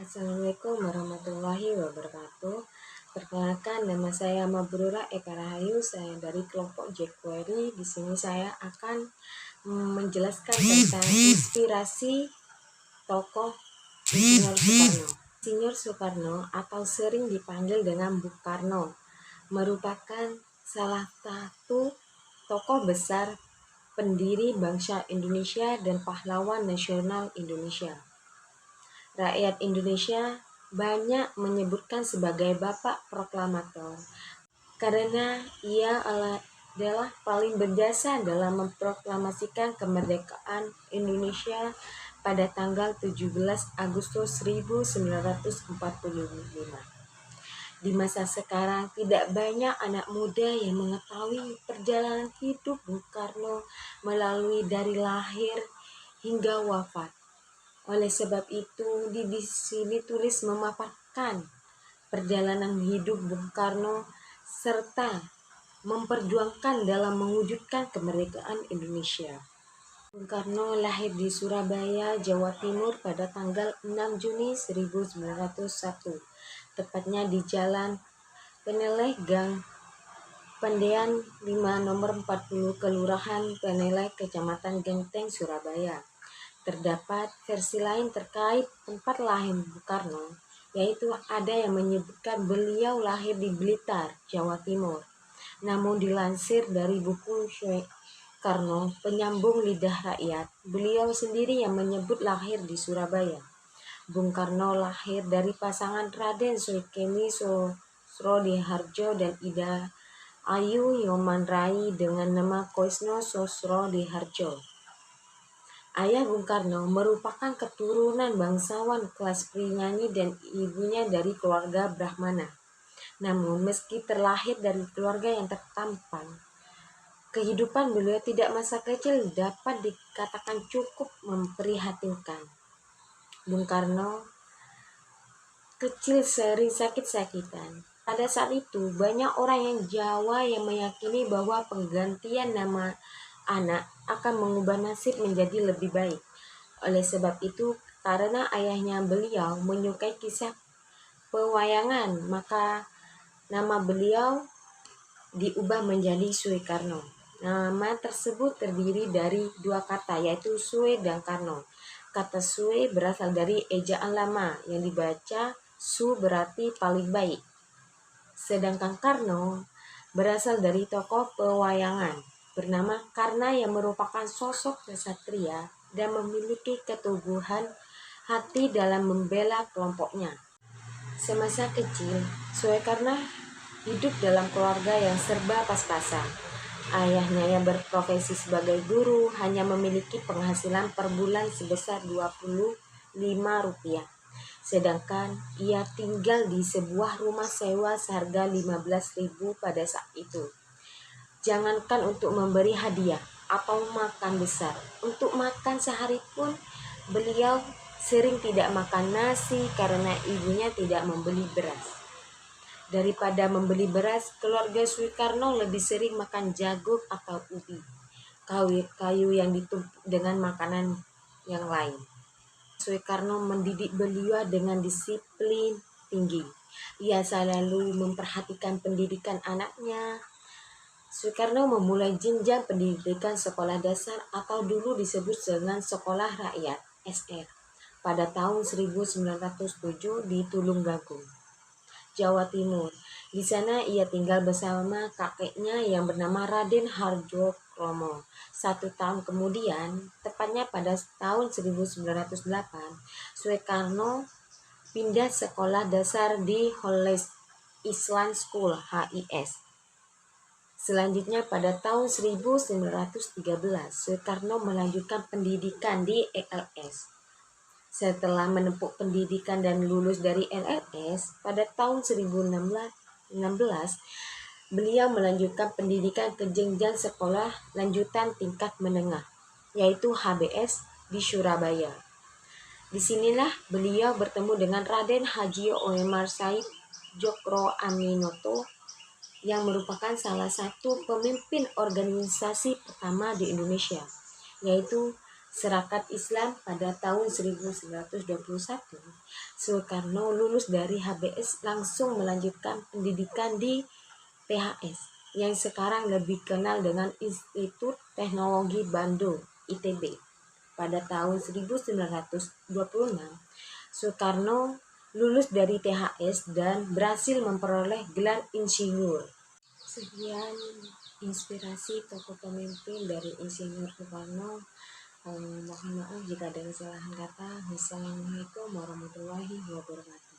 Assalamualaikum warahmatullahi wabarakatuh. Perkenalkan, nama saya Mabrura Eka Rahayu. Saya dari kelompok jQuery. Di sini saya akan menjelaskan tentang inspirasi tokoh Insinyur Soekarno. Insinyur Soekarno atau sering dipanggil dengan Bung Karno merupakan salah satu tokoh besar pendiri bangsa Indonesia dan pahlawan nasional Indonesia. Rakyat Indonesia banyak menyebutkan sebagai Bapak Proklamator karena ia adalah paling berjasa dalam memproklamasikan kemerdekaan Indonesia pada tanggal 17 Agustus 1945. Di masa sekarang tidak banyak anak muda yang mengetahui perjalanan hidup Bung Karno melalui dari lahir hingga wafat. Oleh sebab itu, di sini tulis memaparkan perjalanan hidup Bung Karno serta memperjuangkan dalam mewujudkan kemerdekaan Indonesia. Bung Karno lahir di Surabaya, Jawa Timur pada tanggal 6 Juni 1901, tepatnya di Jalan Peneleh Gang Pendean 5 nomor 40 Kelurahan Peneleh, Kecamatan Genteng, Surabaya. Terdapat versi lain terkait tempat lahir Bung Karno, yaitu ada yang menyebutkan beliau lahir di Blitar, Jawa Timur. Namun dilansir dari buku Soekarno, Penyambung Lidah Rakyat, beliau sendiri yang menyebut lahir di Surabaya. Bung Karno lahir dari pasangan Raden Soekemi Sosrodihardjo dan Ida Ayu Yomanrai dengan nama Koisno Sosrodihardjo. Ayah Bung Karno merupakan keturunan bangsawan kelas penyanyi dan ibunya dari keluarga Brahmana. Namun meski terlahir dari keluarga yang tertampan, kehidupan beliau tidak masa kecil dapat dikatakan cukup memprihatinkan. Bung Karno kecil sering sakit-sakitan. Pada saat itu banyak orang yang Jawa yang meyakini bahwa penggantian nama anak akan mengubah nasib menjadi lebih baik. Oleh sebab itu, karena ayahnya beliau menyukai kisah pewayangan, maka nama beliau diubah menjadi Soekarno. Nama tersebut terdiri dari dua kata, yaitu Sue dan Karno. Kata Sue berasal dari ejaan lama yang dibaca Su berarti paling baik. Sedangkan Karno berasal dari tokoh pewayangan bernama Karna yang merupakan sosok kesatria dan memiliki keteguhan hati dalam membela kelompoknya. Semasa kecil, Soekarno hidup dalam keluarga yang serba pas-pasan. Ayahnya yang berprofesi sebagai guru hanya memiliki penghasilan per bulan sebesar Rp25. Sedangkan ia tinggal di sebuah rumah sewa seharga Rp15.000 pada saat itu. Jangankan untuk memberi hadiah atau makan besar, untuk makan sehari pun beliau sering tidak makan nasi karena ibunya tidak membeli beras. Daripada membeli beras, keluarga Soekarno lebih sering makan jagung atau ubi, kayu yang ditumpuk dengan makanan yang lain. Soekarno mendidik beliau dengan disiplin tinggi. Ia selalu memperhatikan pendidikan anaknya. Soekarno memulai jenjang pendidikan sekolah dasar atau dulu disebut dengan Sekolah Rakyat (SR) pada tahun 1907 di Tulungagung, Jawa Timur. Di sana ia tinggal bersama kakeknya yang bernama Raden Hardjo Kromo. 1 tahun kemudian, tepatnya pada tahun 1908, Soekarno pindah sekolah dasar di Holles Island School (HIS). Selanjutnya pada tahun 1913, Soekarno melanjutkan pendidikan di LLS. Setelah menempuh pendidikan dan lulus dari LLS, pada tahun 1916, beliau melanjutkan pendidikan ke jenjang sekolah lanjutan tingkat menengah, yaitu HBS di Surabaya. Disinilah beliau bertemu dengan Raden Haji Oemar Said Djokro Aminoto yang merupakan salah satu pemimpin organisasi pertama di Indonesia, yaitu Masyarakat Islam pada tahun 1921, Soekarno lulus dari HBS langsung melanjutkan pendidikan di PHS yang sekarang lebih kenal dengan Institut Teknologi Bandung (ITB). Pada tahun 1926, Soekarno lulus dari THS dan berhasil memperoleh gelar insinyur. Sekian inspirasi tokoh pemimpin dari Insinyur Soekarno. Mohon maaf jika ada kesalahan kata. Wassalamualaikum warahmatullahi wabarakatuh.